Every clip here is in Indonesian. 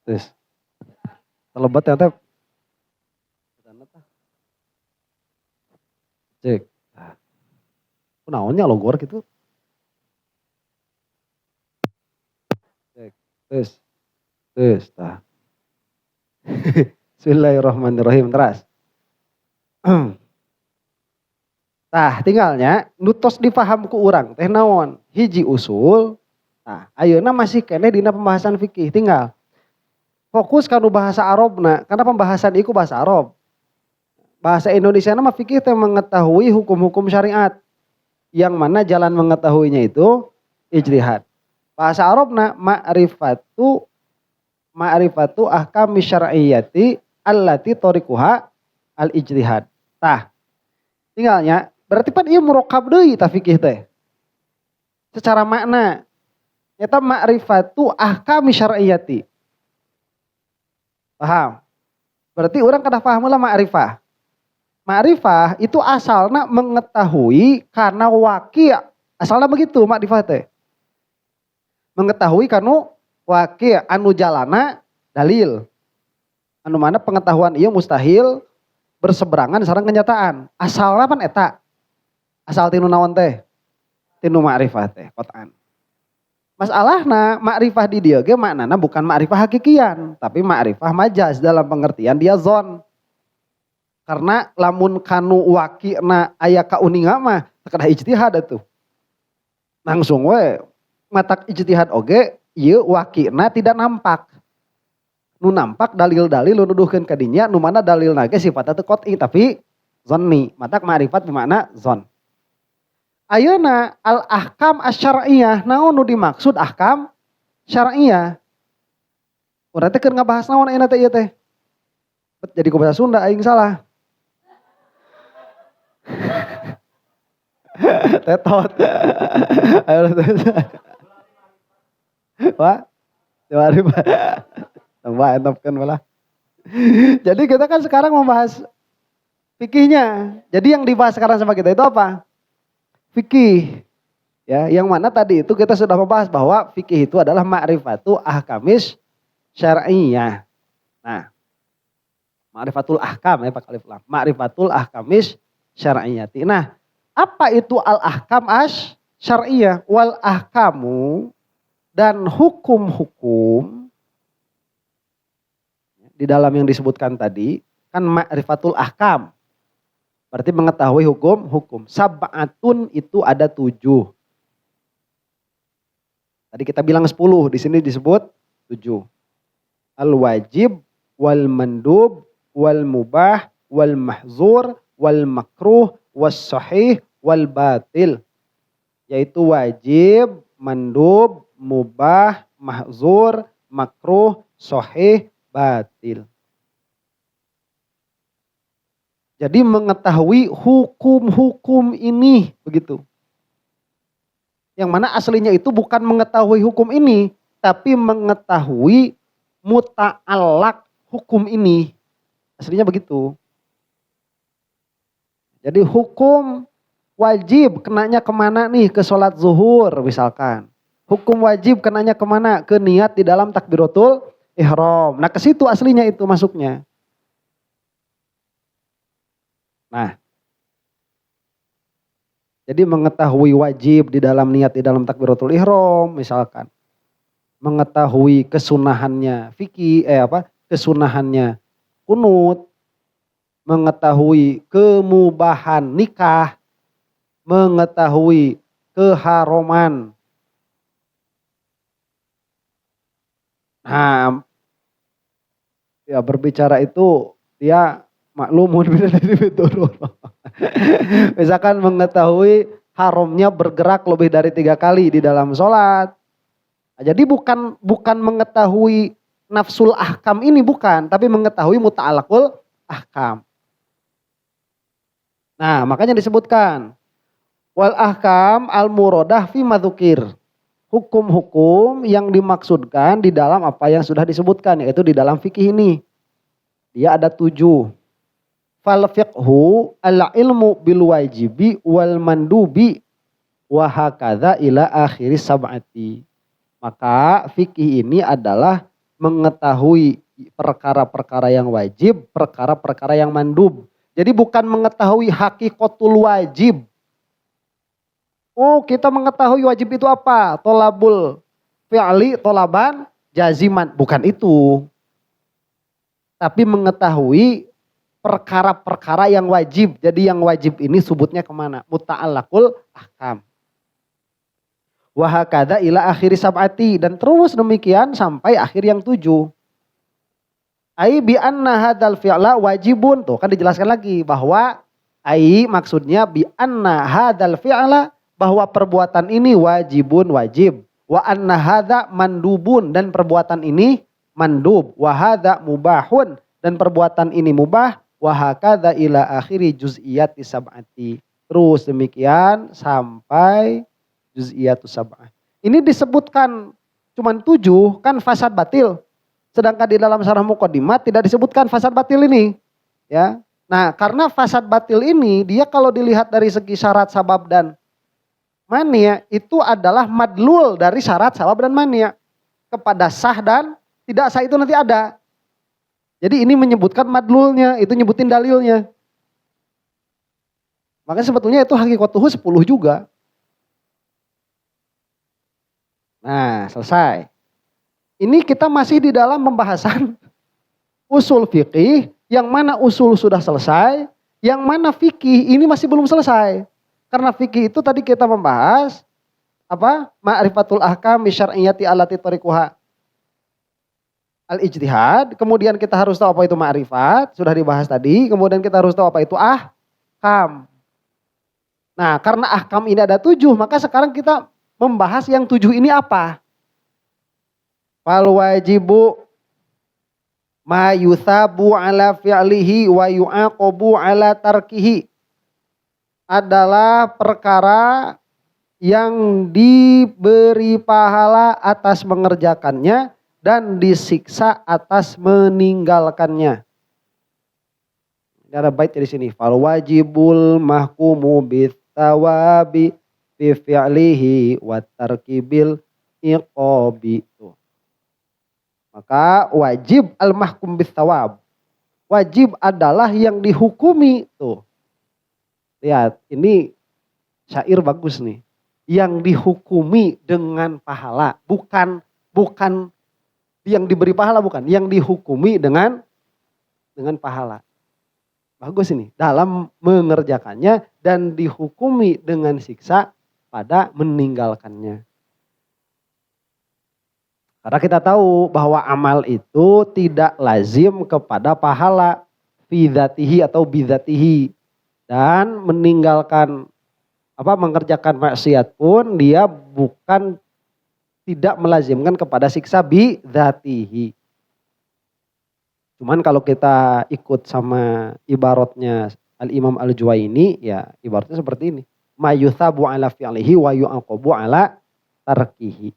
Terus terlebat ya teh. Cek. Naonnya logor gitu. Cek. Terus tah. Bismillahirrahmanirrahim teras. Tah tinggalnya nutos dipaham ku urang teh naon? Hiji usul. Nah, ayeuna masih kene dina pembahasan fikih tinggal. Fokus kanu bahasa Arabna karena pembahasan iku bahasa Arab. Bahasa Indonesia nama fikih teh mengetahui hukum-hukum syariat. Yang mana jalan mengetahuinya itu ijtihad. Bahasa Arabna ma'rifatu ahkami syar'iyyati allati tariquha al-ijtihad. Tah. Tinggalnya berarti pan ieu murokab deui ta fikih teh. Secara makna eta ma'rifatu ahkami syar'iyyati. Paham? Berarti orang kada paham lah ma'rifah. Ma'rifah itu asalna mengetahui karena waqi'. Asalnya begitu ma'rifah teh. Mengetahui karena waqi' anu jalana dalil. Anu mana pengetahuan ieu mustahil berseberangan sareng kenyataan. Asalna pan eta. Asal tinu naon teh? Tinu ma'rifah teh qot'an. Masalahna ma'rifah di dieu ge maknana bukan ma'rifah hakikian, tapi ma'rifah majaz dalam pengertian dia zon. Karena lamun kanu waqi'na aya kauninga mah teu ijtihad atuh. Langsung we matak ijtihad oge ieu waqi'na tidak nampak. Nu nampak dalil-dalil nu nuduhkeun ka dinya nu mana dalilna ge sifatna teu qot'i tapi zonni. Matak ma'rifat bermakna zon. Ayeuna al-ahkam asy-syar'iyyah naon nu dimaksud ahkam syar'iyyah? Urang teh keur ngabahas naon ayeuna teh ieu teh? Jadi ku bahasa Sunda aing salah. Tetot. Ayo terus. Wah. Jawari Pak. Tambah entopkeun malah. Jadi kita kan sekarang membahas fikihnya. Jadi yang dibahas sekarang sama kita itu apa? Fikih. Ya, yang mana tadi itu kita sudah membahas bahwa fikih itu adalah ma'rifatu ahkamis syar'iyyah. Nah, ma'rifatul ahkam ya Pak Alif Lam. Ma'rifatul ahkamis syar'iyyati. Nah, apa itu al-ahkam syar'iyyah? Wal ahkamu dan hukum-hukum di dalam yang disebutkan tadi kan ma'rifatul ahkam. Berarti mengetahui hukum. Sab'atun itu ada 7. Tadi kita bilang 10, di sini disebut 7. Al-wajib, wal mandub, wal mubah, wal mahzur, wal makruh, was sahih, wal batil. Yaitu wajib, mandub, mubah, mahzur, makruh, sahih, batil. Jadi mengetahui hukum-hukum ini begitu. Yang mana aslinya itu bukan mengetahui hukum ini, tapi mengetahui muta'allaq hukum ini. Aslinya begitu. Jadi hukum wajib kenanya kemana nih? Ke sholat zuhur misalkan. Hukum wajib kenanya kemana? Ke niat di dalam takbiratul ihram. Nah ke situ aslinya itu masuknya. Nah, jadi mengetahui wajib di dalam niat di dalam takbiratul ihram misalkan. Mengetahui kesunahannya fikih, kesunahannya kunut. Mengetahui kemubahan nikah. Mengetahui keharuman. Nah, ya berbicara itu dia maklumun misalkan mengetahui haramnya bergerak lebih dari 3 kali di dalam sholat. Jadi bukan mengetahui nafsul ahkam ini bukan, tapi mengetahui muta'alaqul ahkam. Nah makanya disebutkan wal ahkam al muradah fi madzukir. Hukum-hukum yang dimaksudkan di dalam apa yang sudah disebutkan, yaitu di dalam fikih ini. Dia ada 7. Fal fiqhu al ilmu bil wajibi wal mandubi wa hakadza ila akhiri sab'ati. Maka fikih ini adalah mengetahui perkara-perkara yang wajib, perkara-perkara yang mandub. Jadi bukan mengetahui hakikatul wajib. Oh, kita mengetahui wajib itu apa? Tolabul fi'li, tolaban, jaziman. Bukan itu. Tapi mengetahui perkara-perkara yang wajib. Jadi yang wajib ini sebutnya kemana? Muta'allaqul ahkam. Wahakada ila akhiri sab'ati. Dan terus demikian sampai akhir yang 7. Ai bi anna hadzal fi'la wajibun. Tuh kan dijelaskan lagi bahwa ai maksudnya bi anna hadzal fi'la, bahwa perbuatan ini wajibun wajib. Wa anna hadza mandubun, dan perbuatan ini mandub. Wa hadza mubahun, dan perbuatan ini mubah. Wa hakadza ila akhiri juz'iyati sab'ati. Terus demikian sampai juz'iyatu sab'ah. Ini disebutkan cuman 7 kan fasad batil. Sedangkan di dalam syarah muqaddimat tidak disebutkan fasad batil ini. Ya. Nah, karena fasad batil ini dia kalau dilihat dari segi syarat sabab dan mania itu adalah madlul dari syarat sabab dan mania. Kepada sah dan tidak sah itu nanti ada. Jadi ini menyebutkan madlulnya, itu nyebutin dalilnya. Makanya sebetulnya itu hakikatuhu 10 juga. Nah, selesai. Ini kita masih di dalam pembahasan usul fikih, yang mana usul sudah selesai, yang mana fikih ini masih belum selesai. Karena fikih itu tadi kita membahas apa? Ma'rifatul ahkam bisyar'iyyati allati tariquha al-ijtihad. Kemudian kita harus tahu apa itu ma'rifat, sudah dibahas tadi. Kemudian kita harus tahu apa itu ahkam. Nah, karena ahkam ini ada 7, maka sekarang kita membahas yang 7 ini apa? Fal wajibu ma yuthabu ala fi'lihi wa yu'aqabu ala tarkihi, adalah perkara yang diberi pahala atas mengerjakannya dan disiksa atas meninggalkannya. Ini ada bait di sini. Fal wajibul mahkumu bithawabi fi fi'lihi wa tarkibil iqabi. Maka wajib al-mahkum bitsawab. Wajib adalah yang dihukumi. Tuh. Lihat, ini syair bagus nih. Yang dihukumi dengan pahala. Bukan yang diberi pahala, bukan. Yang dihukumi dengan pahala. Bagus ini. Dalam mengerjakannya dan dihukumi dengan siksa pada meninggalkannya. Karena kita tahu bahwa amal itu tidak lazim kepada pahala fi dzatihi atau bidzatihi, dan meninggalkan mengerjakan maksiat pun dia bukan tidak melazimkan kepada siksa bi dzatihi. Cuman kalau kita ikut sama ibaratnya Al-Imam Al-Juwaini, ya ibaratnya seperti ini. Ma yuthabu ala fi'lihi wa yu'aqabu ala tarkihi.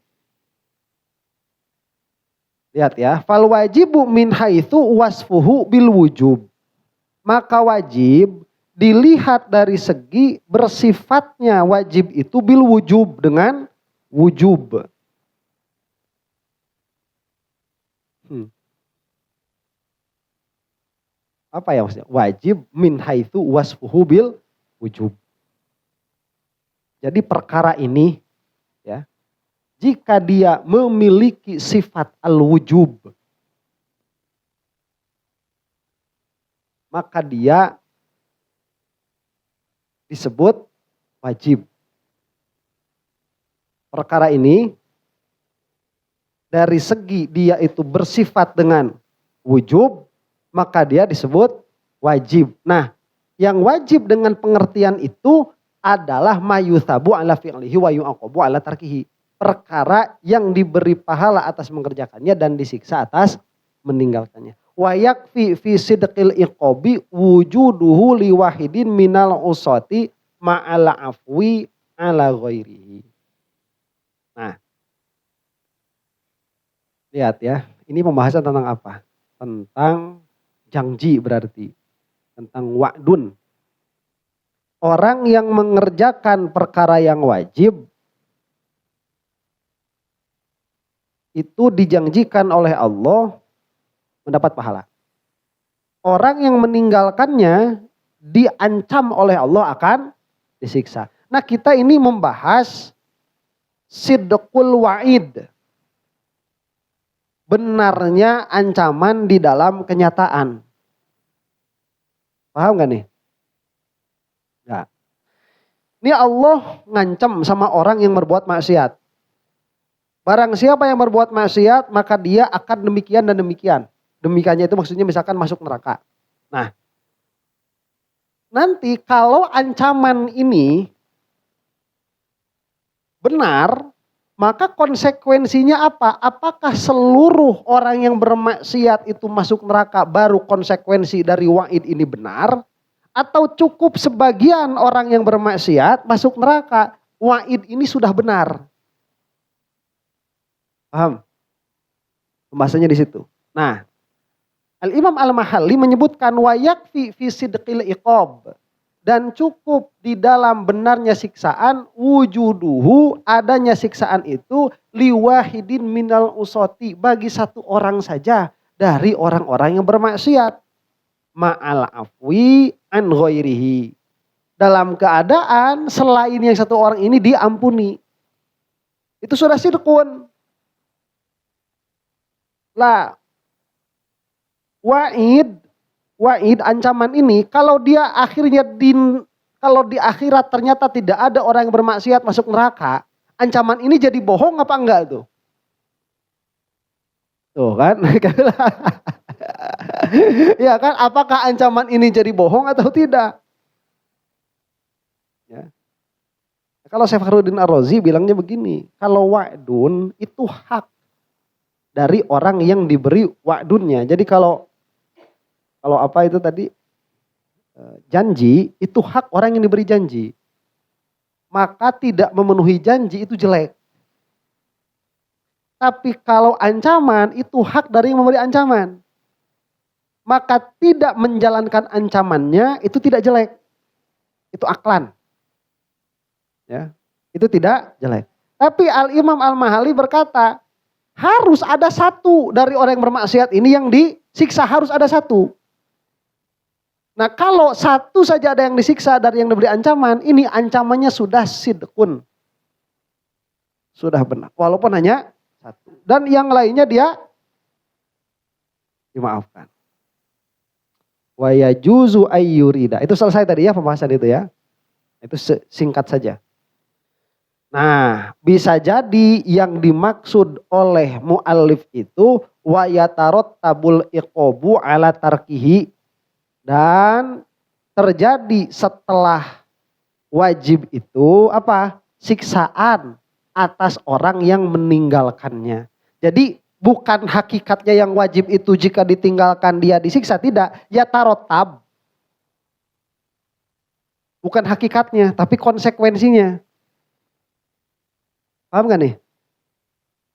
Lihat ya, fal wajibu min haitsu wasfuhu bil wujub. Maka wajib dilihat dari segi bersifatnya wajib itu bil wujub, dengan wujub. Apa ya maksudnya? Wajib min haitsu wasfuhu bil wujub. Jadi perkara ini ya, jika dia memiliki sifat al-wujub, maka dia disebut wajib. Perkara ini dari segi dia itu bersifat dengan wujub, maka dia disebut wajib. Nah, yang wajib dengan pengertian itu adalah mayuthabu ala fi'lihi wa yu'aqabu ala tarkihi. Perkara yang diberi pahala atas mengerjakannya dan disiksa atas meninggalkannya. Wa yakfi fi sidqil iqabi wujuduhu liwahidin minal usati ma'ala afwi ala ghairihi. Nah, lihat ya, ini pembahasan tentang apa? Tentang janji berarti. Tentang wa'dun. Orang yang mengerjakan perkara yang wajib itu dijanjikan oleh Allah mendapat pahala. Orang yang meninggalkannya diancam oleh Allah akan disiksa. Nah, kita ini membahas sidqul wa'id. Benarnya ancaman di dalam kenyataan. Paham gak nih? Nah, ini Allah ngancam sama orang yang berbuat maksiat. Barang siapa yang berbuat maksiat, maka dia akan demikian dan demikian. Demikiannya itu maksudnya misalkan masuk neraka. Nah, nanti kalau ancaman ini benar, maka konsekuensinya apa? Apakah seluruh orang yang bermaksiat itu masuk neraka baru konsekuensi dari wa'id ini benar? Atau cukup sebagian orang yang bermaksiat masuk neraka, wa'id ini sudah benar? Paham? Pembahasannya di situ. Nah, Al-Imam Al-Mahalli menyebutkan wa yakfi fi sidqil iqab, dan cukup di dalam benarnya siksaan wujuduhu, adanya siksaan itu liwahidin minal usoti, bagi satu orang saja dari orang-orang yang bermaksiat, ma'al afwi an ghairihi, dalam keadaan selain yang satu orang ini diampuni. Itu sudah sidqun. Lah, wa'id ancaman ini kalau dia akhirnya kalau di akhirat ternyata tidak ada orang yang bermaksiat masuk neraka, ancaman ini jadi bohong apa enggak tuh? Tuh kan? Ya kan, apakah ancaman ini jadi bohong atau tidak? Ya. Kalau Syekh Fakhruddin Ar-Razi bilangnya begini, kalau wa'dun itu hak dari orang yang diberi wa'dunnya. Jadi kalau apa itu tadi, janji itu hak orang yang diberi janji. Maka tidak memenuhi janji itu jelek. Tapi kalau ancaman itu hak dari yang memberi ancaman. Maka tidak menjalankan ancamannya itu tidak jelek. Itu aklan. Ya, itu tidak jelek. Tapi Al-Imam Al-Mahalli berkata, harus ada satu dari orang yang bermaksiat ini yang disiksa, harus ada satu. Nah, kalau satu saja ada yang disiksa dari yang diberi ancaman, ini ancamannya sudah sidqun. Sudah benar. Walaupun hanya satu. Dan yang lainnya dia dimaafkan. Wa yajuzu ayyurida. Itu selesai tadi ya pembahasan itu ya. Itu singkat saja. Nah, bisa jadi yang dimaksud oleh muallif itu wa yatarattabul iqabu ala tarkihi, dan terjadi setelah wajib itu apa? Siksaan atas orang yang meninggalkannya. Jadi bukan hakikatnya yang wajib itu jika ditinggalkan dia disiksa, tidak. Ya tarotab. Bukan hakikatnya, tapi konsekuensinya. Paham gak nih?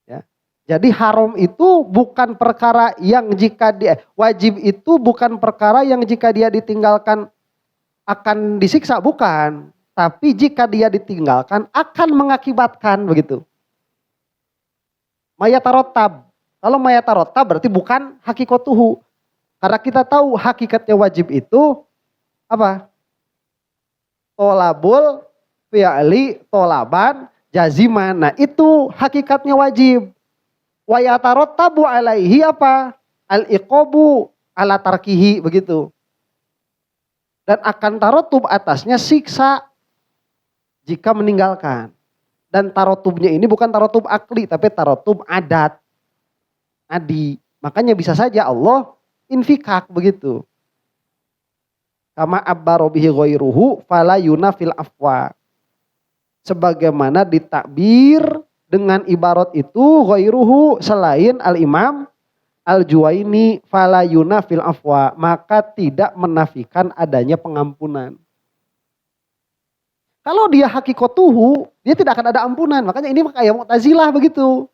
Ya. Jadi haram itu bukan perkara yang jika dia, wajib itu bukan perkara yang jika dia ditinggalkan akan disiksa, bukan. Tapi jika dia ditinggalkan akan mengakibatkan, begitu. Mayatarotab. Kalau mayatarotab berarti bukan hakikotuhu. Karena kita tahu hakikatnya wajib itu apa? Tolabul fi'li tolaban jaziman. Nah, itu hakikatnya wajib. Wa yatarotabu alaihi apa? Al-iqabu ala tarkihi, begitu. Dan akan tarotub atasnya siksa jika meninggalkan. Dan tarotubnya ini bukan tarotub akli, tapi tarotub adat. Adi. Makanya bisa saja Allah infikak, begitu. Kama abbaro bihi ghairuhu fala yunafil afwa. Sebagaimana ditakbir dengan ibarat itu ghairuhu, selain al-imam al-Juwaini, fala yunafil afwa, maka tidak menafikan adanya pengampunan. Kalau dia hakikotuhu, dia tidak akan ada ampunan. Makanya ini kayak Mu'tazilah begitu.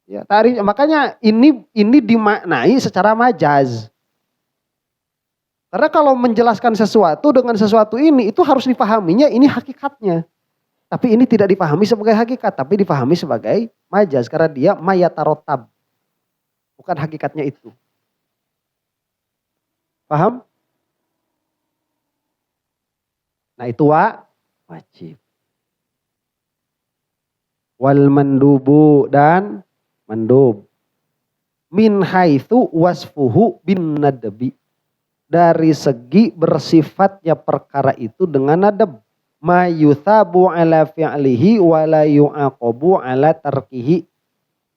Ya, makanya ini dimaknai secara majaz. Karena kalau menjelaskan sesuatu dengan sesuatu ini, itu harus dipahaminya ini hakikatnya. Tapi ini tidak dipahami sebagai hakikat, tapi dipahami sebagai majaz. Karena dia mayatarotab. Bukan hakikatnya itu. Paham? Nah itu wajib. Wal mandubu dan mandub. Min haitsu wasfuhu bin nadbi. Dari segi bersifatnya perkara itu dengan nadab. Ma yuthabu ala fi'lihi wa la yu'aqabu ala tarkihi.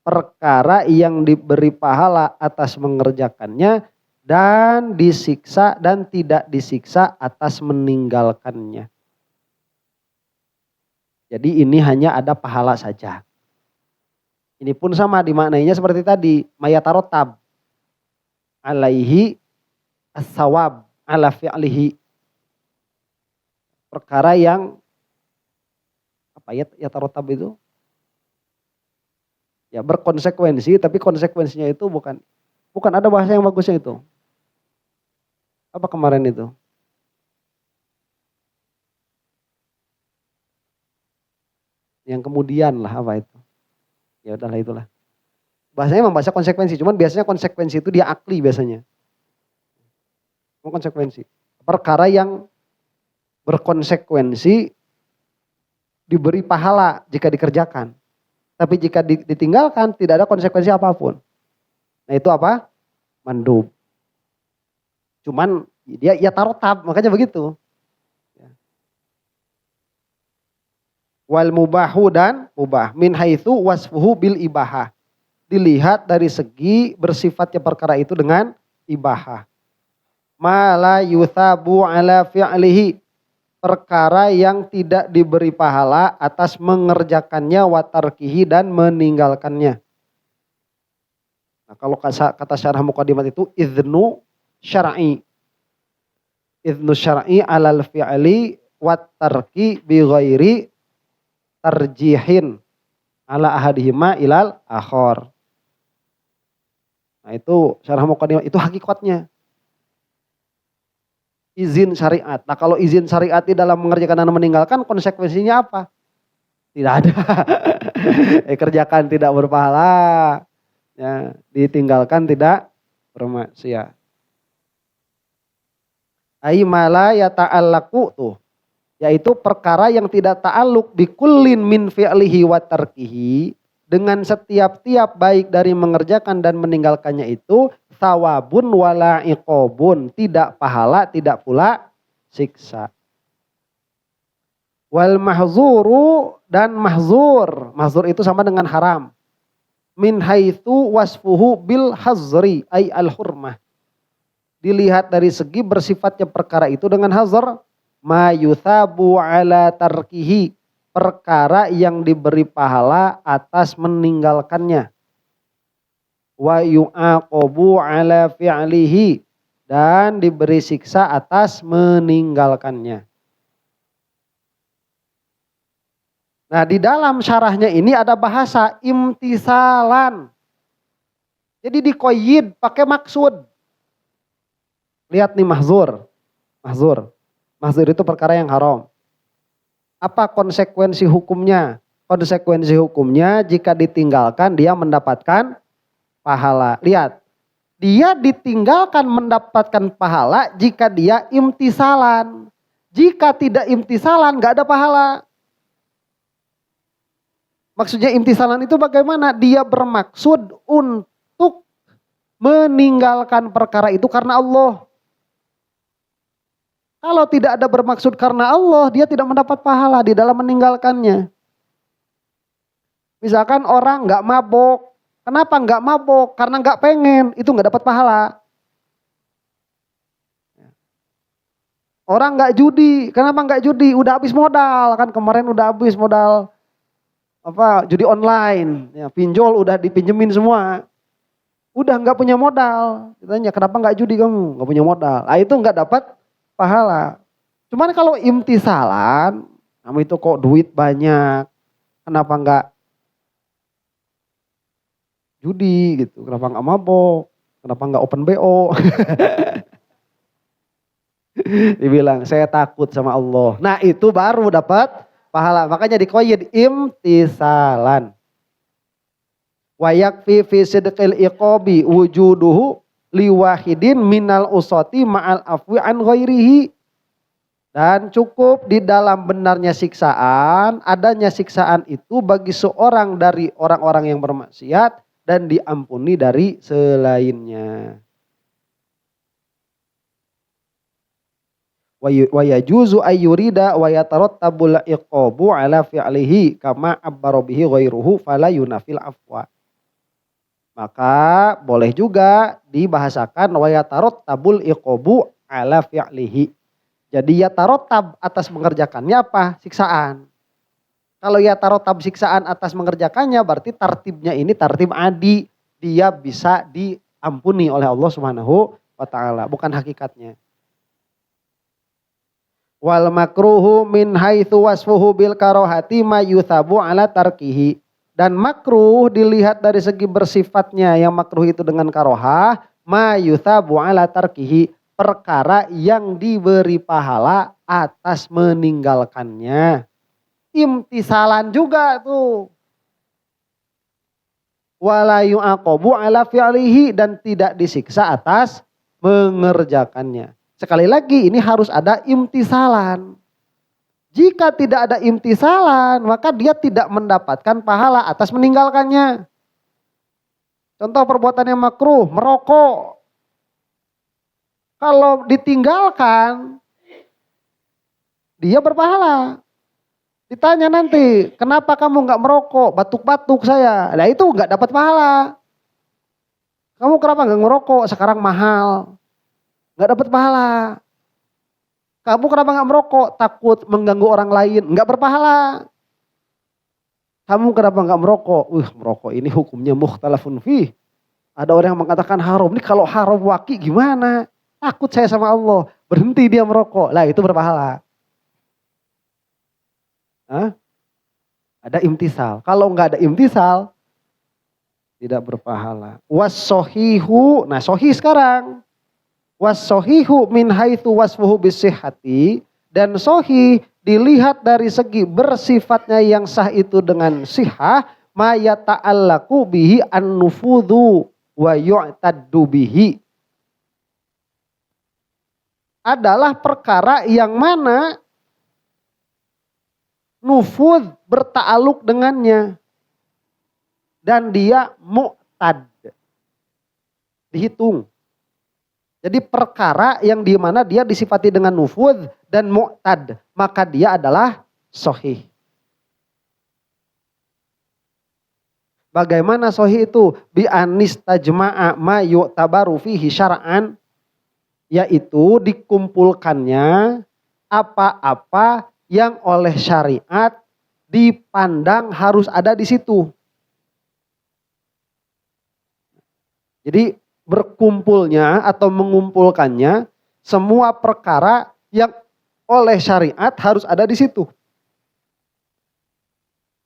Perkara yang diberi pahala atas mengerjakannya dan disiksa dan tidak disiksa atas meninggalkannya. Jadi ini hanya ada pahala saja. Ini pun sama dimaknainya seperti tadi. Mayatarotab alaihi as-sawab ala fi'lihi. Perkara yang apa ya tarotab itu? Ya berkonsekuensi, tapi konsekuensinya itu bukan ada bahasa yang bagusnya itu. Apa kemarin itu? Yang kemudian lah apa itu? Ya udahlah itulah. Bahasanya memang bahasa konsekuensi, cuman biasanya konsekuensi itu dia akli biasanya. Konsekuensi. Perkara yang berkonsekuensi diberi pahala jika dikerjakan. Tapi jika ditinggalkan tidak ada konsekuensi apapun. Nah itu apa? Mandub. Cuman dia ya tarotab, makanya begitu. Wal mubahu dan mubah. Min haitsu wasfuhu bil ibahah. Dilihat dari segi bersifatnya perkara itu dengan ibahah. Ma la yuthabu ala fi'lihi. Perkara yang tidak diberi pahala atas mengerjakannya watarkihi dan meninggalkannya. Nah kalau kata syarah muqaddimat itu idnu syar'i. Idnu syar'i alal fi'li watarki bi ghairi tarjihin ala ahadihima ilal akhor. Nah itu syarah muqaddimat itu hakikatnya. Izin syariat. Nah kalau izin syariat di dalam mengerjakan dan meninggalkan konsekuensinya apa? Tidak ada. Kerjakan tidak berpahala. Ya, ditinggalkan tidak bermaksiat. Ai mala ya ta'allaqu tuh. Yaitu perkara yang tidak ta'alluq bikullin min fi'lihi wa tarkihi. Dengan setiap-tiap baik dari mengerjakan dan meninggalkannya itu thawabun wala iqobun. Tidak pahala, tidak pula siksa. Wal mahzuru dan mahzur. Mahzur itu sama dengan haram. Min haitsu wasfuhu bil hazri ay al hurmah. Dilihat dari segi bersifatnya perkara itu dengan hazar. Ma yuthabu ala tarkihi. Perkara yang diberi pahala atas meninggalkannya. Wa yu'aqabu ala fi'lihi. Dan diberi siksa atas meninggalkannya. Nah di dalam syarahnya ini ada bahasa imtisalan. Jadi dikoyid pakai maksud. Lihat nih mahzur. Mahzur itu perkara yang haram. Apa konsekuensi hukumnya? Konsekuensi hukumnya jika ditinggalkan dia mendapatkan pahala. Lihat, dia ditinggalkan mendapatkan pahala jika dia imtisalan. Jika tidak imtisalan gak ada pahala. Maksudnya imtisalan itu bagaimana? Dia bermaksud untuk meninggalkan perkara itu karena Allah. Kalau tidak ada bermaksud karena Allah, dia tidak mendapat pahala di dalam meninggalkannya. Misalkan orang gak mabok. Kenapa gak mabok? Karena gak pengen, itu gak dapat pahala. Orang gak judi. Kenapa gak judi? Udah habis modal. Kan kemarin udah habis modal judi online. Ya, pinjol udah dipinjemin semua. Udah gak punya modal. Ditanya kenapa gak judi kamu? Gak punya modal. Nah itu gak dapat pahala. Cuman kalau imtisalan, kamu itu kok duit banyak, kenapa enggak judi gitu, kenapa enggak mabok, kenapa enggak open BO. Dibilang saya takut sama Allah. Nah itu baru dapat pahala. Makanya dikoyid imtisalan. Wa yakfi fi sidqil iqabi wujuduhu liwahidin minal usati ma'al afwi an ghairihi. Dan cukup di dalam benarnya siksaan, adanya siksaan itu bagi seorang dari orang-orang yang bermaksiat dan diampuni dari selainnya. Wa yajuzu ayyurida wa yatarattabul iqabu ala fi'lihi kama abbara bihi ghairuhu fala yunafil afwa. Maka boleh juga dibahasakan wa yatarattabul iqabu ala fi'lihi. Jadi ya tarotab atas mengerjakannya apa? Siksaan. Kalau ya tarotab siksaan atas mengerjakannya berarti tartibnya ini tartib adi. Dia bisa diampuni oleh Allah Subhanahu wa ta'ala. Bukan hakikatnya. Wal makruhu min haitsu wasfuhu bil karohati ma yuthabu ala tarkihi. Dan makruh dilihat dari segi bersifatnya. Yang makruh itu dengan karohah. Ma yuthabu ala tarkihi. Perkara yang diberi pahala atas meninggalkannya. Imtisalan juga tuh. Wala yu'aqabu ala fi'lihi, dan tidak disiksa atas mengerjakannya. Sekali lagi ini harus ada imtisalan. Jika tidak ada imtisalan, maka dia tidak mendapatkan pahala atas meninggalkannya. Contoh perbuatan yang makruh, merokok. Kalau ditinggalkan, dia berpahala. Ditanya nanti, kenapa kamu nggak merokok? Batuk-batuk saya. Nah itu nggak dapat pahala. Kamu kenapa nggak ngerokok? Sekarang mahal. Nggak dapat pahala. Kamu kenapa nggak merokok? Takut mengganggu orang lain. Nggak berpahala. Kamu kenapa nggak merokok? Merokok ini hukumnya mukhtalafun fih. Ada orang yang mengatakan haram. Ini kalau haram waki gimana? Takut saya sama Allah. Berhenti dia merokok. Lah itu berpahala. Hah? Ada imtisal. Kalau nggak ada imtisal, tidak berpahala. Was-sohihu. Nah sohi sekarang. Was-sohihu min haitsu wasfuhu bisihhati. Dan sohi dilihat dari segi bersifatnya yang sah itu dengan sihah. Ma yata'allaku bihi an-nufudhu wa yu'taddu bihi. Adalah perkara yang mana nufud berta'aluk dengannya. Dan dia mu'tad. Dihitung. Jadi perkara yang di mana dia disifati dengan nufud dan mu'tad. Maka dia adalah sahih. Bagaimana sahih itu? Bi anistajma'a ma yu'tabaru fihi syar'an. Yaitu dikumpulkannya apa-apa yang oleh syariat dipandang harus ada di situ. Jadi berkumpulnya atau mengumpulkannya semua perkara yang oleh syariat harus ada di situ.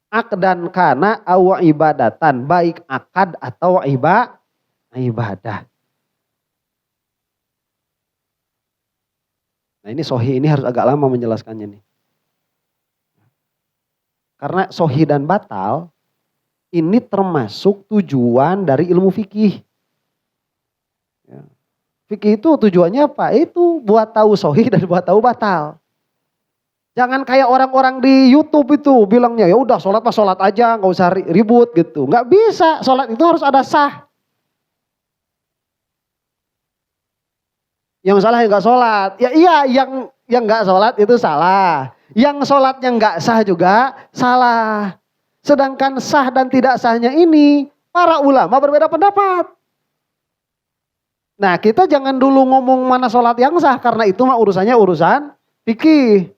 Akdan kana aw ibadatan, baik akad atau ibadah. Nah ini sohi ini harus agak lama menjelaskannya nih. Karena sohi dan batal ini termasuk tujuan dari ilmu fikih. Ya. Fikih itu tujuannya apa? Itu buat tahu sohi dan buat tahu batal. Jangan kayak orang-orang di YouTube itu bilangnya ya udah sholat mah sholat aja, nggak usah ribut gitu. Nggak bisa, sholat itu harus ada sah. Yang salah yang nggak sholat, ya iya yang nggak sholat itu salah. Yang sholatnya nggak sah juga salah. Sedangkan sah dan tidak sahnya ini para ulama berbeda pendapat. Nah kita jangan dulu ngomong mana sholat yang sah karena itu mah urusannya urusan fikih.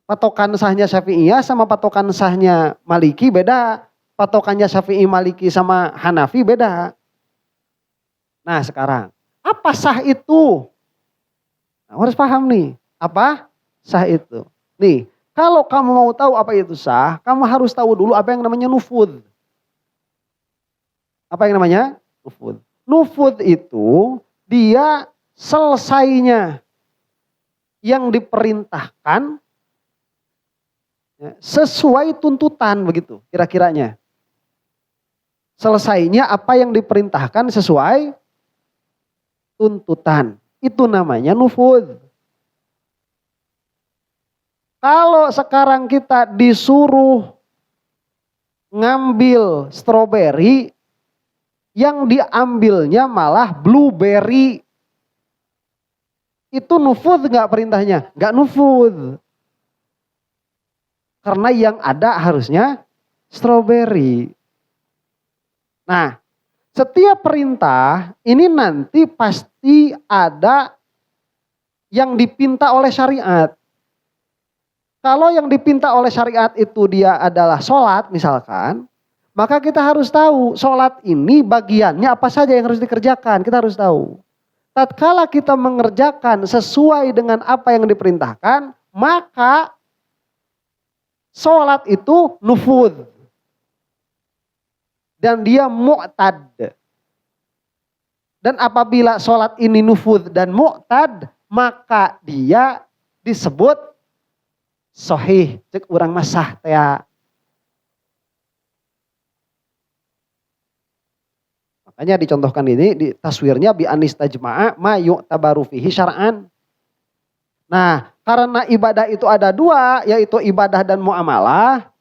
Patokan sahnya Syafi'iyah sama patokan sahnya Maliki beda. Patokannya Syafi'i Maliki sama Hanafi beda. Nah sekarang. Apa sah itu? Nah, harus paham nih. Apa sah itu? Nih, kalau kamu mau tahu apa itu sah, kamu harus tahu dulu apa yang namanya nufud. Apa yang namanya? Nufud. Nufud itu dia selesainya yang diperintahkan, Ya, sesuai tuntutan begitu kira-kiranya. Selesainya apa yang diperintahkan sesuai tuntutan. Itu namanya nufud. Kalau sekarang kita disuruh ngambil stroberi, yang diambilnya malah blueberry. Itu nufud nggak perintahnya? Nggak nufud. Karena yang ada harusnya stroberi. Nah, setiap perintah ini nanti pasti ada yang dipinta oleh syariat. Kalau yang dipinta oleh syariat itu dia adalah sholat misalkan, maka kita harus tahu sholat ini bagiannya apa saja yang harus dikerjakan, kita harus tahu. Tatkala kita mengerjakan sesuai dengan apa yang diperintahkan, maka sholat itu nufud. Dan dia mu'tad. Dan apabila sholat ini nufud dan mu'tad, maka dia disebut sahih, cek urang masah teh. Makanya dicontohkan ini di taswirnya bi anistajma'a ma yu'tabaru fihi syar'an. Nah, karena ibadah itu ada dua, yaitu ibadah dan muamalah,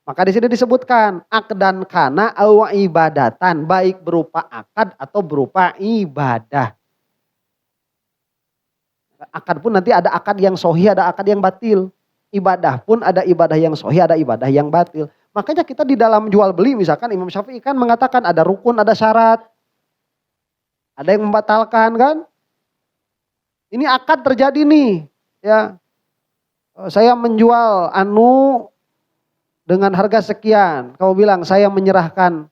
maka di sini disebutkan akdan kana aw ibadatan, baik berupa akad atau berupa ibadah. Akad pun nanti ada akad yang sahih, ada akad yang batil. Ibadah pun ada ibadah yang sahih, ada ibadah yang batil. Makanya kita di dalam jual beli misalkan Imam Syafi'i kan mengatakan ada rukun, ada syarat. Ada yang membatalkan kan? Ini akad terjadi nih, ya. Saya menjual dengan harga sekian. Kamu bilang saya menyerahkan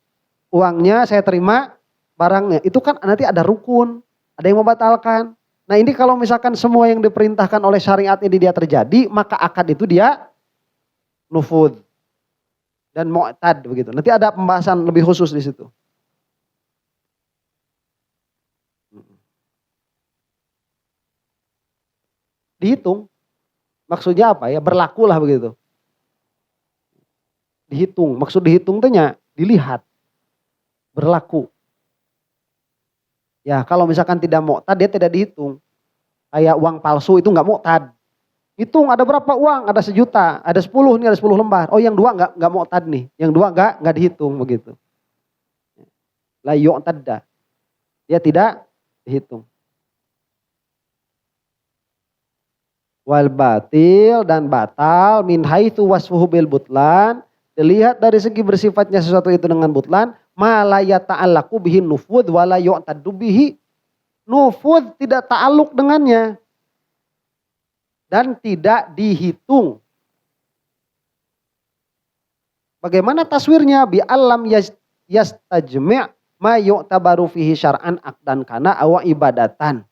uangnya, saya terima barangnya. Itu kan nanti ada rukun, ada yang membatalkan. Nah ini kalau misalkan semua yang diperintahkan oleh syariat ini dia terjadi, maka akad itu dia nufud dan mu'tad begitu. Nanti ada pembahasan lebih khusus di situ. Dihitung. Maksudnya apa ya? Berlakulah begitu. Dihitung. Maksud dihitung tehnya dilihat. Berlaku. Ya kalau misalkan tidak mu'tad dia tidak dihitung. Kayak uang palsu itu nggak mu'tad. Hitung ada berapa uang? Ada 1.000.000, ada 10 nih, ada 10 lembar. Oh yang dua nggak mu'tad nih. Yang dua nggak dihitung begitu. La yu'tadda. Dia tidak dihitung. Wal batil dan batal min haitsu wasfuhu bil butlan, dilihat dari segi bersifatnya sesuatu itu dengan butlan, ma la yata'allaqu bihi nufud wa la yu'taddu bihi. Nufud tidak ta'alluq dengannya dan tidak dihitung. Bagaimana taswirnya? Bi alam yastajmi' ma yu'tabaru fihi syar'an aqdan kana aw ibadatan.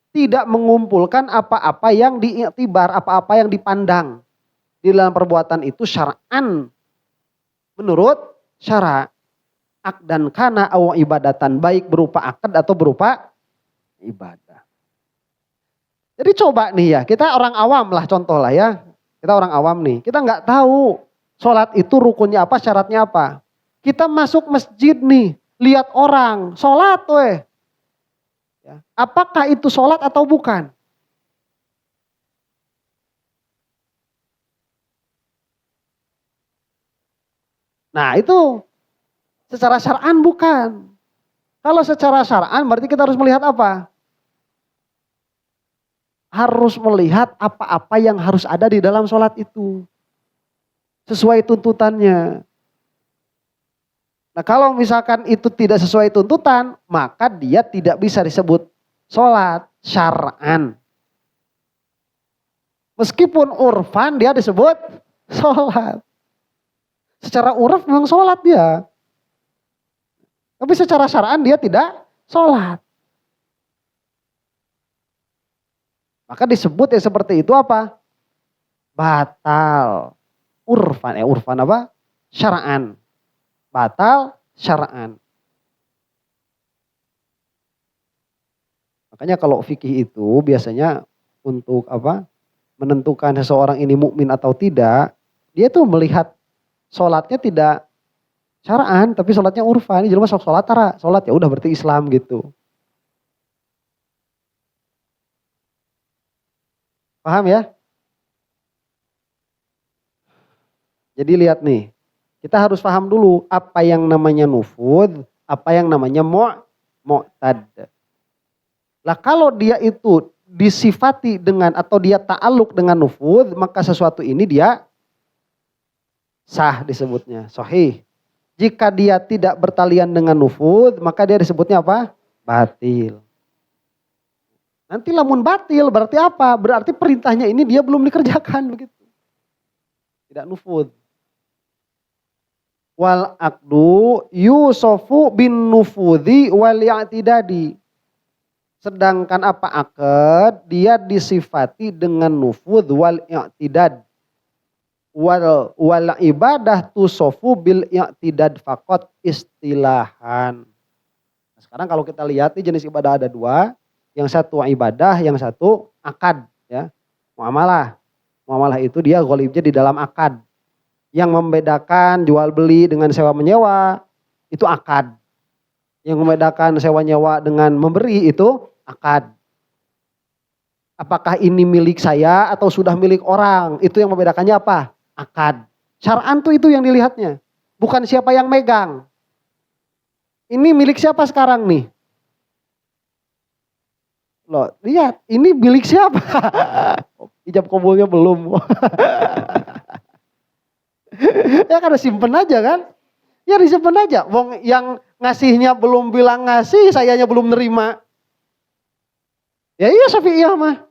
Tidak mengumpulkan apa-apa yang diiktibar, apa-apa yang dipandang di dalam perbuatan itu syar'an menurut syara', akdan kana aw ibadatan, baik berupa akad atau berupa ibadah. Jadi coba nih ya, kita orang awam lah contoh lah ya, kita orang awam nih, kita nggak tahu sholat itu rukunnya apa, syaratnya apa. Kita masuk masjid nih, lihat orang sholat weh. Apakah itu sholat atau bukan? Nah itu secara syar'an bukan. Kalau secara syar'an berarti kita harus melihat apa? Harus melihat apa-apa yang harus ada di dalam sholat itu. Sesuai tuntutannya. Nah kalau misalkan itu tidak sesuai tuntutan, maka dia tidak bisa disebut sholat syar'an. Meskipun urfan dia disebut sholat. Secara urf memang sholat dia. Tapi secara syar'an dia tidak sholat. Maka disebut yang seperti itu apa? Batal. Urfan apa? Syar'an. Batal syar'an. Makanya kalau fikih itu biasanya untuk apa? Menentukan seseorang ini mukmin atau tidak, Dia tuh melihat sholatnya tidak syara'an, tapi sholatnya urfan. Ini jelema sok sholat tara, sholat ya udah berarti Islam gitu. Paham ya? Jadi lihat nih, kita harus paham dulu apa yang namanya nufud, apa yang namanya mu'tad. Lah kalau dia itu disifati dengan atau dia ta'aluk dengan nufud, maka sesuatu ini dia sah disebutnya, sahih. Jika dia tidak bertalian dengan nufud, maka dia disebutnya apa? Batil. Nanti lamun batil berarti apa? Berarti perintahnya ini dia belum dikerjakan begitu. Tidak nufud. Wal aqdu yusofu bin nufudhi wal i'tidadi. Sedangkan apa akad? Dia disifati dengan nufudh wal i'tidad. Wal ibadah tusofu bil i'tidad faqat istilahan. Nah, sekarang kalau kita lihat nih jenis ibadah ada dua. Yang satu ibadah, yang satu akad. Ya. Muamalah. Muamalah itu dia ghalibnya di dalam akad. Yang membedakan jual beli dengan sewa menyewa itu akad. Yang membedakan sewa nyewa dengan memberi itu akad. Apakah ini milik saya atau sudah milik orang? Itu yang membedakannya apa? Akad. Syar'an tuh itu yang dilihatnya. Bukan siapa yang megang. Ini milik siapa sekarang nih? Loh, lihat, ini milik siapa? Ijab kabulnya belum. Ya kan simpen aja kan. Ya disimpen aja. Wong yang ngasihnya belum bilang ngasih, sayanya belum nerima. Ya iya Syafi'iyah mah.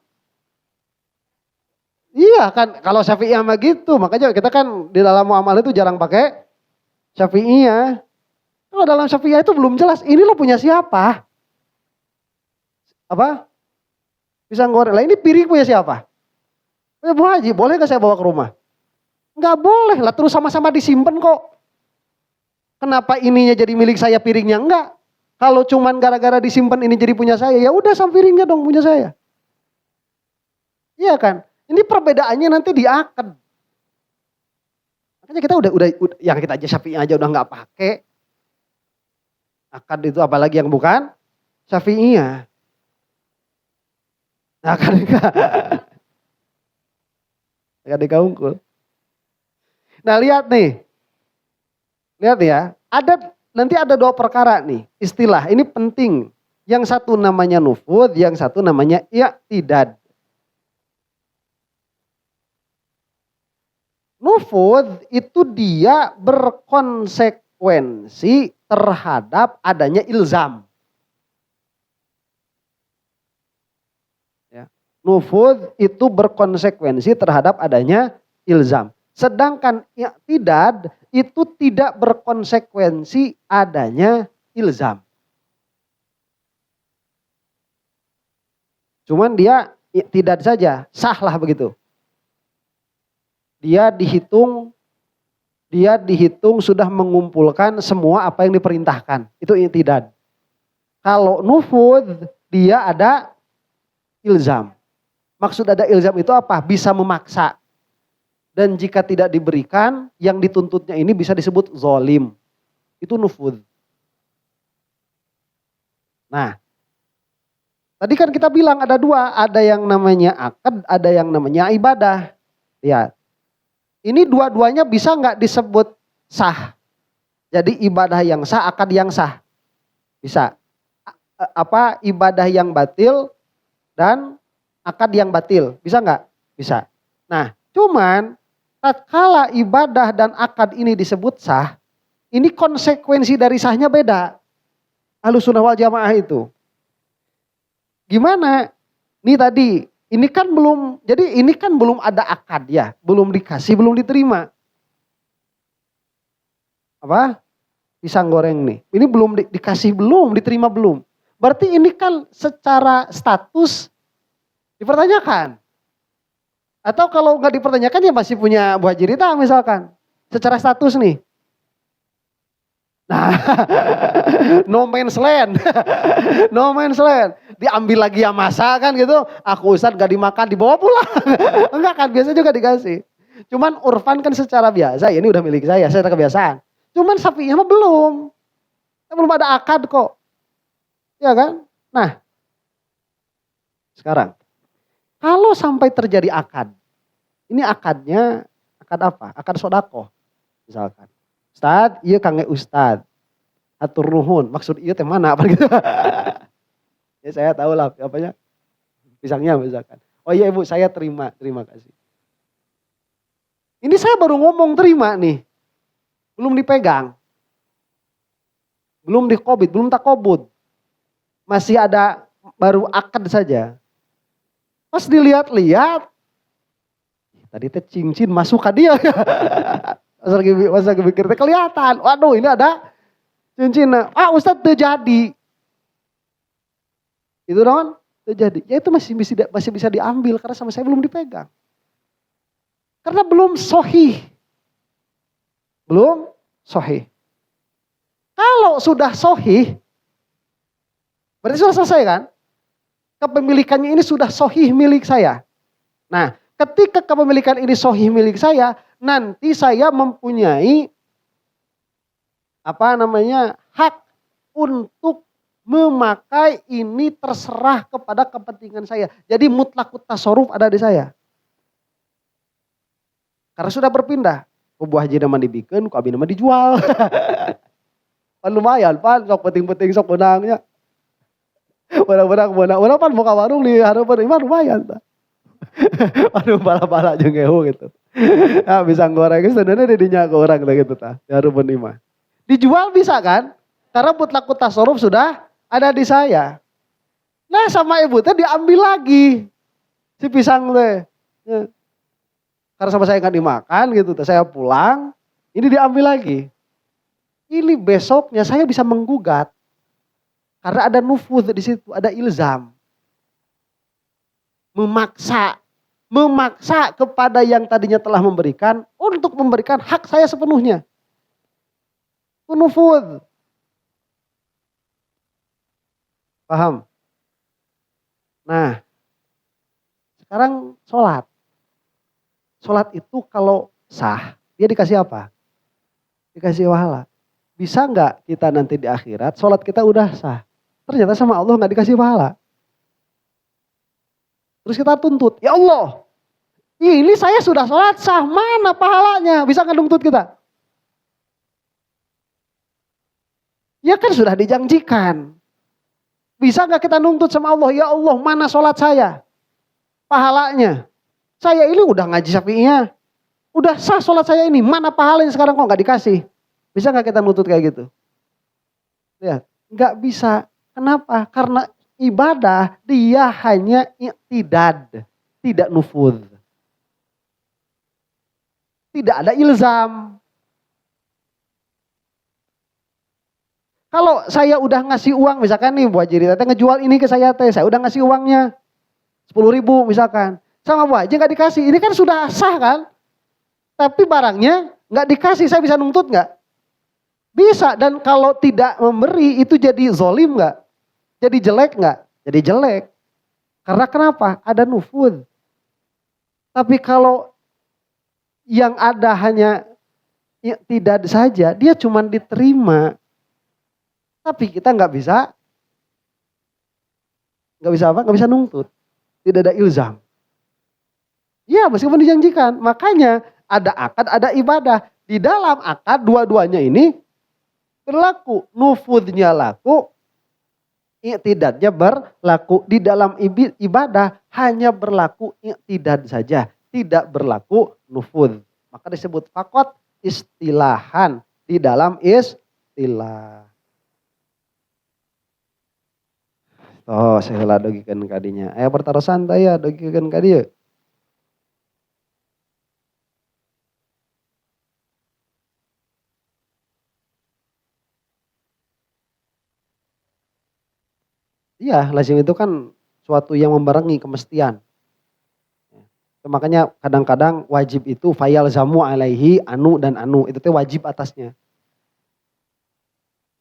Iya kan, kalau Syafi'iyah mah gitu. Makanya kita kan di dalam muamalah itu jarang pakai Syafi'iyah. Kalau dalam Syafi'iyah itu belum jelas, ini lo punya siapa? Apa? Pisang goreng. Lah ini piring punya siapa? Punya Bu Haji, boleh gak saya bawa ke rumah? Enggak boleh lah, terus sama-sama disimpan kok. Kenapa ininya jadi milik saya, piringnya enggak? Kalau cuman gara-gara disimpan ini jadi punya saya, ya udah sama piringnya dong punya saya. Iya kan? Ini perbedaannya nanti di akad. Makanya kita udah yang kita aja Syafi'i aja udah enggak pakai. Akad itu apalagi yang bukan Syafi'iyah. Nah, akad unggul. Nah lihat nih, ya, nanti ada dua perkara nih, istilah, ini penting. Yang satu namanya nufud, yang satu namanya i'tidad. Nufud itu dia berkonsekuensi terhadap adanya ilzam. Ya. Nufud itu berkonsekuensi terhadap adanya ilzam. Sedangkan i'tidad itu tidak berkonsekuensi adanya ilzam. Cuman dia i'tidad saja, sahlah begitu. Dia dihitung sudah mengumpulkan semua apa yang diperintahkan. Itu i'tidad. Kalau nufud dia ada ilzam. Maksud ada ilzam itu apa? Bisa memaksa. Dan jika tidak diberikan, yang dituntutnya ini bisa disebut zolim. Itu nufud. Nah, tadi kan kita bilang ada dua. Ada yang namanya akad, ada yang namanya ibadah. Lihat. Ini dua-duanya bisa nggak disebut sah? Jadi ibadah yang sah, akad yang sah. Bisa. Apa ibadah yang batil dan akad yang batil. Bisa nggak? Bisa. Nah, cuman tatkala ibadah dan akad ini disebut sah, ini konsekuensi dari sahnya beda. Ahlussunnah wal Jamaah itu. Gimana? Nih tadi, ini kan belum ada akad ya, belum dikasih, belum diterima. Apa? Pisang goreng nih. Ini belum dikasih, belum diterima belum. Berarti ini kan secara status dipertanyakan. Atau kalau nggak dipertanyakan ya masih punya Bu Haji Rita misalkan. Secara status nih. Nah, no man's land. No man's land. Diambil lagi yang masak kan gitu. Aku Ustaz gak dimakan, dibawa pulang. Enggak kan, biasa juga dikasih. Cuman urfan kan secara biasa, ya ini udah milik saya, secara kebiasaan. Cuman sapinya mah belum. Belum ada akad kok. Ya kan? Nah, sekarang kalau sampai terjadi akad, ini akadnya akad apa? Akad sodako misalkan. Ustad, iya kange Ustad. Atur nuhun, maksud iya teh mana apa gitu. Ya saya tahu lah apanya pisangnya misalkan. Oh iya ibu saya terima kasih. Ini saya baru ngomong terima nih. Belum dipegang. Belum dikobit, belum takobud. Masih ada baru akad saja. Pas dilihat-lihat, tadi teh cincin masuk ke dia. Pas lagi mikir teh kelihatan. Waduh ini ada cincin. Ah Ustadz terjadi. Itu dong terjadi. Ya itu masih bisa diambil karena sama saya belum dipegang. Karena belum sohih. Belum sohih. Kalau sudah sohih, berarti sudah selesai kan? Kepemilikannya ini sudah sohih milik saya. Nah, ketika kepemilikan ini sohih milik saya, nanti saya mempunyai hak untuk memakai ini terserah kepada kepentingan saya. Jadi mutlakut tasarruf ada di saya. Karena sudah berpindah. Buah haji nama dibikin, ku abi nama dijual. Pan lumayan, pan sok penting-penting sok benangnya. Orang pan buka warung di harapan iman lumayan. Aduh bala-bala jeung ehu gitu. Nah, bisa goreng sebenarnya didinya ke orang gitu tah. Di harapan iman. Dijual bisa kan? Karena mutlakut tasarruf sudah ada di saya. Nah sama ibu teh diambil lagi. Si pisang teh. Ya. Karena sama saya nggak dimakan gitu. Saya pulang. Ini diambil lagi. Ini besoknya saya bisa menggugat. Karena ada nufudz di situ. Ada ilzam. Memaksa kepada yang tadinya telah memberikan. Untuk memberikan hak saya sepenuhnya. Itu nufudz. Paham? Nah, sekarang sholat. Sholat itu kalau sah, dia dikasih apa? Dikasih pahala. Bisa nggak kita nanti di akhirat, sholat kita udah sah. Ternyata sama Allah nggak dikasih pahala. Terus kita tuntut, ya Allah, ini saya sudah sholat sah, mana pahalanya? Bisa nggak nuntut kita? Ya kan sudah dijanjikan. Bisa nggak kita nuntut sama Allah, ya Allah mana sholat saya? Pahalanya. Saya ini udah ngaji syafi'iyah. Udah sah sholat saya ini. Mana pahalanya sekarang kok gak dikasih? Bisa gak kita nuntut kayak gitu? Lihat. Gak bisa. Kenapa? Karena ibadah dia hanya i'tidad. Tidak nufudz. Tidak ada ilzam. Kalau saya udah ngasih uang. Misalkan nih buat jadi teh ngejual ini ke saya teh. Saya udah ngasih uangnya. 10.000 misalkan. Sama Bu Haji gak dikasih. Ini kan sudah sah kan. Tapi barangnya gak dikasih. Saya bisa nuntut gak? Bisa. Dan kalau tidak memberi itu jadi zolim gak? Jadi jelek gak? Jadi jelek. Karena kenapa? Ada nufudz. Tapi kalau yang ada hanya tidak saja. Dia cuma diterima. Tapi kita gak bisa. Gak bisa apa? Gak bisa nuntut. Tidak ada ilzam. Ya meskipun dijanjikan. Makanya ada akad, ada ibadah. Di dalam akad dua-duanya ini berlaku. Nufudznya laku. I'tidadnya berlaku. Di dalam ibadah hanya berlaku i'tidad saja. Tidak berlaku nufudz. Maka disebut fakot istilahan. Di dalam istilah. Oh saya lah dogikan kadinya. Ayo pertarusan saya dogikan kadinya. Iya, lazim itu kan suatu yang membarengi kemestian. Makanya kadang-kadang wajib itu fayal zamu alaihi anu dan anu. Itu teh wajib atasnya.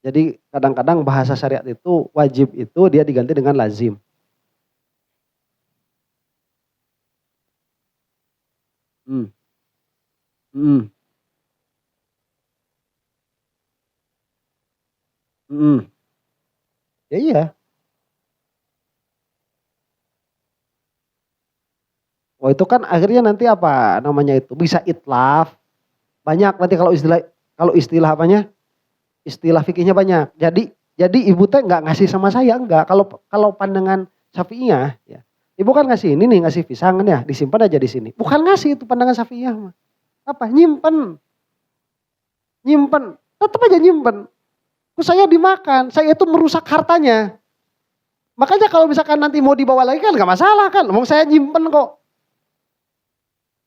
Jadi kadang-kadang bahasa syariat itu wajib itu dia diganti dengan lazim. Mm, mm. Ya iya. Oh itu kan akhirnya nanti apa namanya itu bisa itlaf banyak nanti kalau istilah apanya istilah fikihnya banyak. Jadi ibu teh nggak ngasih sama saya enggak. Kalau kalau pandangan Syafi'iyah ya. Ibu kan ngasih ini nih ngasih pisang ya disimpan aja di sini. Bukan ngasih itu pandangan Syafi'iyah mah. Apa nyimpen nyimpen tetap aja nyimpen. Terus saya dimakan saya itu merusak hartanya. Makanya kalau misalkan nanti mau dibawa lagi kan nggak masalah kan. Mau saya nyimpen kok.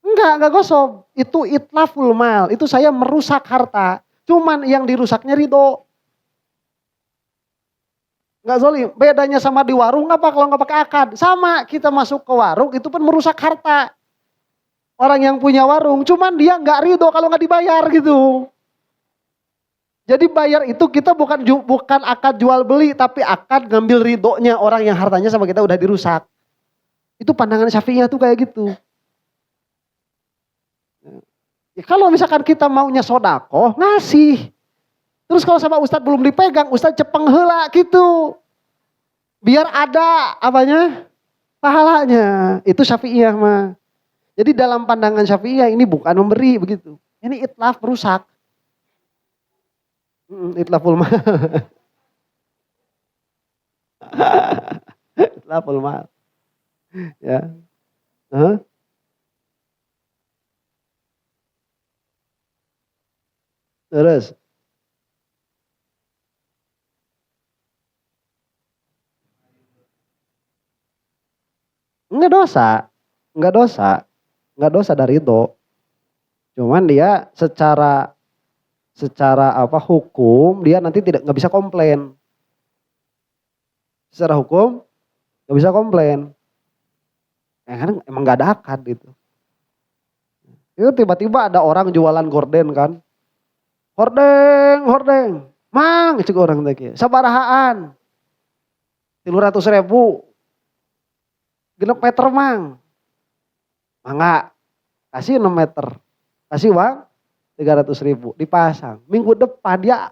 Enggak gosok. Itu itlaful mal. Itu saya merusak harta. Cuman yang dirusaknya ridho. Enggak zolim. Bedanya sama di warung apa kalau nggak pakai akad. Sama kita masuk ke warung itu pun merusak harta. Orang yang punya warung. Cuman dia nggak ridho kalau nggak dibayar gitu. Jadi bayar itu kita bukan akad jual beli. Tapi akad ngambil ridhonya orang yang hartanya sama kita udah dirusak. Itu pandangan Syafi'iyah tuh kayak gitu. Ya, kalau misalkan kita maunya sodako, ngasih. Terus kalau sama Ustadz belum dipegang, Ustadz cepeng heula gitu. Biar ada apanya? Pahalanya. Itu Syafi'iyah mah. Jadi dalam pandangan Syafi'iyah ini bukan memberi begitu. Ini itlaf merusak. Itlaful mal. Itlaful mal. Ya. Huh? Terus. Enggak dosa. Enggak dosa. Enggak dosa dari itu. Cuman dia secara secara apa hukum dia nanti tidak nggak bisa komplain. Secara hukum nggak bisa komplain. Ya kan emang nggak ada akad gitu. Itu tiba-tiba ada orang jualan gorden kan. Hordeng, hordeng. Mang, cek orang teh sabarahaan. 300.000. Genep meter mang. Mangga. Kasih 6 meter. Kasih uang 300.000. Dipasang. Minggu depan dia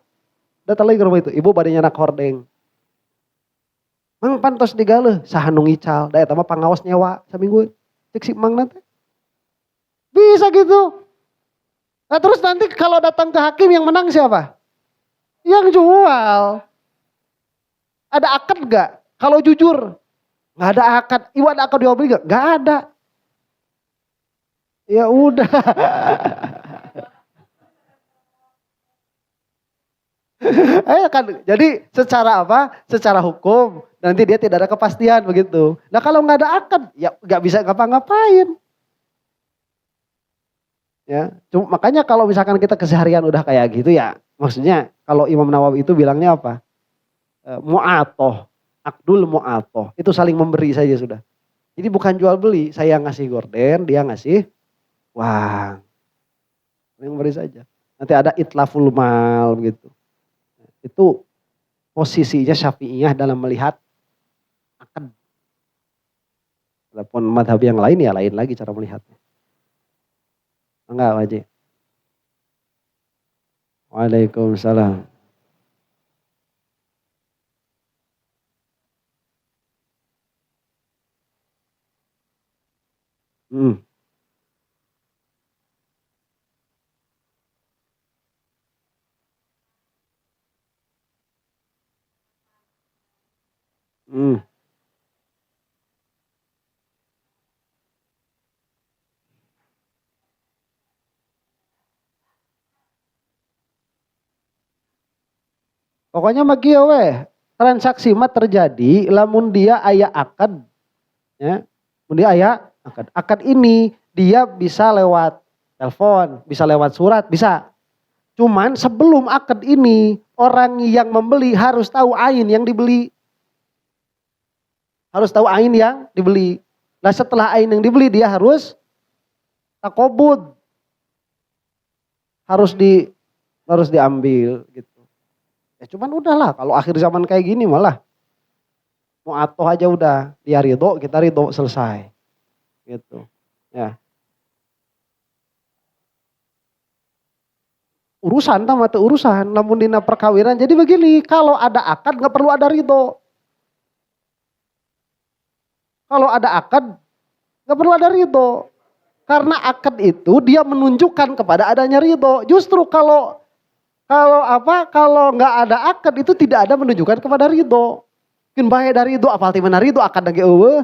datang lagi ke rumah itu. Ibu badannya anak hordeng. Mang pantos digaleh. Saha nu ngical. Da eta mah pangaos nyewa saminggu. Cek si mang nanti. Bisa gitu. Nah terus nanti kalau datang ke hakim yang menang siapa? Yang jual. Ada akad gak? Kalau jujur. Gak ada akad. Iwa ada akad jual beli gak? Gak ada. Ya udah. Kan, jadi secara apa? Secara hukum nanti dia tidak ada kepastian begitu. Nah kalau nggak ada akad, ya nggak bisa ngapa-ngapain. Ya, makanya kalau misalkan kita keseharian udah kayak gitu ya, maksudnya kalau Imam Nawawi itu bilangnya apa? Mu'atoh, akdul mu'atoh, itu saling memberi saja sudah. Jadi bukan jual beli, saya ngasih gorden, dia ngasih uang, saling memberi saja. Nanti ada itlaful mal begitu. Itu posisinya Syafi'iyah dalam melihat akad. Walaupun madhab yang lain ya lain lagi cara melihatnya. Enggak wajib. Waalaikumsalam. Hmm. Hmm. Pokoknya magi we, transaksi mah terjadi lamun dia aya akad ya. Lamun dia aya akad. Akad ini dia bisa lewat telepon, bisa lewat surat, bisa. Cuman sebelum akad ini orang yang membeli harus tahu ain yang dibeli. Harus tahu ain yang dibeli. Nah setelah ain yang dibeli dia harus takobud. Harus di harus diambil gitu. Ya cuman udahlah kalau akhir zaman kayak gini malah mau atoh aja udah dia ridho kita ridho selesai gitu ya. urusan sama teu urusan. Lamun dina perkawinan jadi begini, kalau ada akad nggak perlu ada ridho. Kalau ada akad nggak perlu ada ridho. Karena akad itu dia menunjukkan kepada adanya ridho. Justru kalau nggak ada akad itu tidak ada menunjukkan kepada ridho. Mungkin bahaya dari ridho, apal ti mana ridho akad lagi eueuh.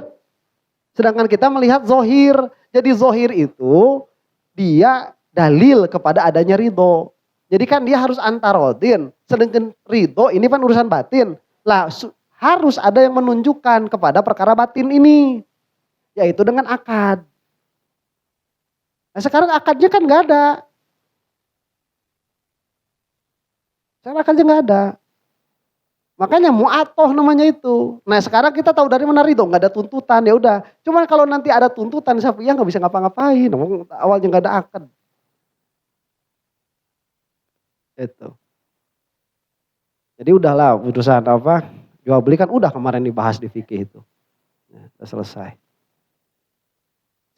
Sedangkan kita melihat zohir. Jadi zohir itu dia dalil kepada adanya ridho. Jadi kan dia harus antarodin. Sedangkan ridho ini kan urusan batin. Lah harus ada yang menunjukkan kepada perkara batin ini. Yaitu dengan akad. Nah sekarang akadnya kan gak ada. Sekarang akadnya gak ada. Makanya mu'atoh namanya itu. Nah sekarang kita tahu dari mana ridho, nggak ada tuntutan ya udah. Cuman kalau nanti ada tuntutan Syafi'iyah nggak bisa ngapa-ngapain. Awalnya nggak ada akad. Itu. Jadi udahlah putusan apa jual beli kan udah kemarin dibahas di fikih itu. Nah, udah selesai.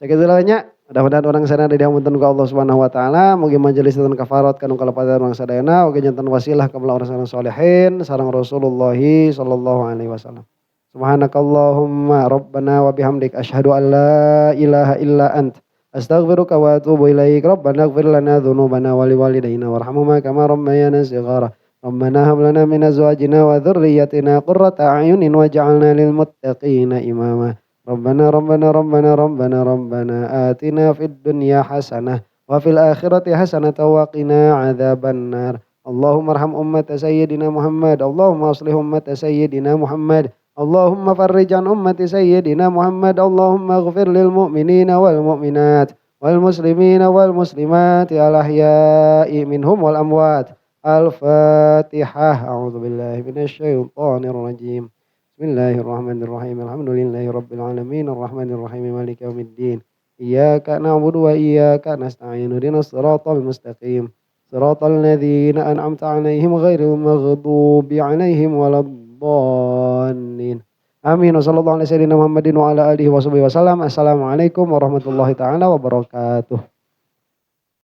Sekitu lahnya. Mudah-mudahan orang sana dari hamunten ka Allah Subhanahu wa taala, mugi majelis dan kafarat kanu kalapatan urang sadayana, ugi janten wasilah ka orang solehin sareng Rasulullah sallallahu alaihi wasallam. Subhanakallahumma rabbana wa bihamdik asyhadu an la ilaha illa ant astaghfiruka wa atubu ilaik. Rabbana ighfir lana dzunubana wa liwalidayna warhamhuma kama rabbayana shighara. Rabbana hab lana min azwajina wa dzurriyyatina qurrata a'yunin waj'alna lil muttaqina imama. ربنا ربنا ربنا ربنا ربنا آتنا في الدنيا حسنة وفي الآخرة حسنة وقنا عذاب النار اللهم ارحم أمة سيدنا محمد اللهم أصلح أمة سيدنا محمد اللهم فرج عن أمة سيدنا محمد اللهم اغفر للمؤمنين والمؤمنات والمسلمين والمسلمات الأحياء منهم والأموات الفاتحة أعوذ بالله من الشيطان الرجيم Bismillahirrahmanirrahim. Alhamdulillahi rabbil alamin arrahmanir rahim maliki yaumiddin. Iyyaka na'budu wa iyyaka nasta'in. Ihdinas siratal mustaqim. Siratal ladzina an'amta 'alaihim ghairil maghdubi 'alaihim waladdallin. Amin. Wassallallahu ala sayyidina Muhammadin wa ala alihi wasallam. Assalamualaikum warahmatullahi taala wabarakatuh.